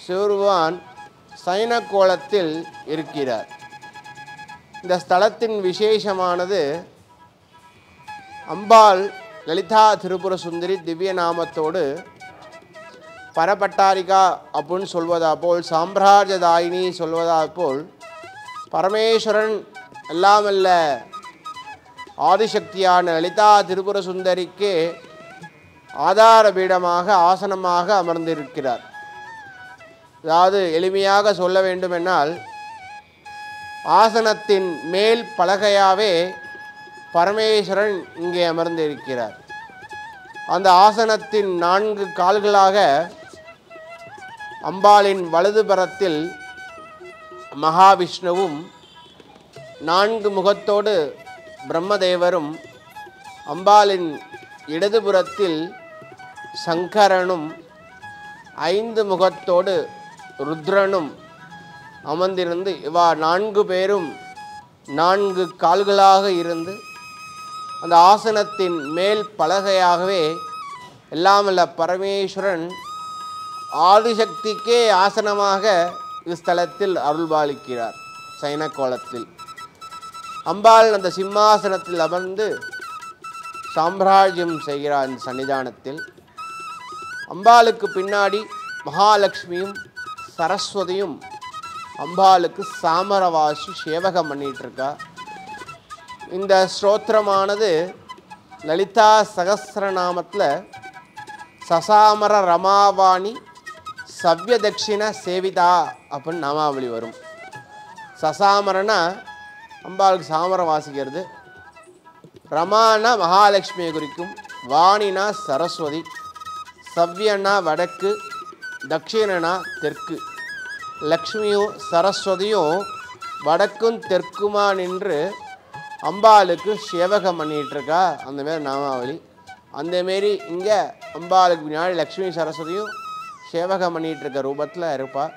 சிவருமான் சயன கோலத்தில் இருக்கிறார். இந்த ஸ்தலத்தின் விசேஷமானது அம்பாள் லலிதா திரிபுர சுந்தரி திவ்ய நாமத்தோடு பரபட்டாரிகா அப்படின்னு சொல்வதா போல், சாம்ராஜ்யதாயினி சொல்வதா போல், பரமேஸ்வரன் எல்லாமல்ல ஆதிசக்தியான லலிதா திரிபுர சுந்தரிக்கு ஆதார பீடமாக ஆசனமாக அமர்ந்திருக்கிறார். அதாவது எளிமையாக சொல்ல வேண்டுமென்றால், ஆசனத்தின் மேல் பலகையாவே பரமேஸ்வரன் இங்கே அமர்ந்திருக்கிறார். அந்த ஆசனத்தின் 4 கால்களாக அம்பாளின் வலதுபுறத்தில் மகாவிஷ்ணுவும் 4 முகத்தோடு பிரம்மதேவரும், அம்பாளின் இடதுபுறத்தில் சங்கரனும் 5 முகத்தோடு ருத்ரனும் அமர்ந்திருந்து, இவா 4 பேரும் 4 கால்களாக இருந்து அந்த ஆசனத்தின் மேல் பலகையாகவே எல்லாமல்ல பரமேஸ்வரன் ஆதிசக்திக்கே ஆசனமாக இஸ்தலத்தில் அருள்பாலிக்கிறார். சயன கோலத்தில் அம்பாள் அந்த சிம்மாசனத்தில் அமர்ந்து சாம்ராஜ்யம் செய்கிறார். இந்த சன்னிதானத்தில் அம்பாளுக்கு பின்னாடி மகாலட்சுமியும் சரஸ்வதியும் அம்பாளுக்கு சாமரவாசி சேவகம் பண்ணிகிட்ருக்கா. இந்த ஸ்தோத்திரமானது லலிதா சகஸ்ரநாமத்தில் சசாமர ரமாவாணி சவ்யதட்சிண சேவிதா அப்படின்னு நாமாவளி வரும். சசாமரனா அம்பாளுக்கு சாமரம் வாசிக்கிறது, ரமானா மகாலட்சுமியை குறிக்கும், வாணினா சரஸ்வதி, சவ்யனா வடக்கு, தட்சிணனா தெற்கு. லக்ஷ்மியும் சரஸ்வதியும் வடக்கும் தெற்குமா நின்று அம்பாளுக்கு சேவகம் பண்ணிகிட்ருக்கா. அந்தமாரி நாமாவளி. அந்தமாரி இங்கே அம்பாளுக்கு பின்னாடி லக்ஷ்மி சரஸ்வதியும் சேவகம் பண்ணிகிட்ருக்க ரூபத்தில் இருப்பாள்.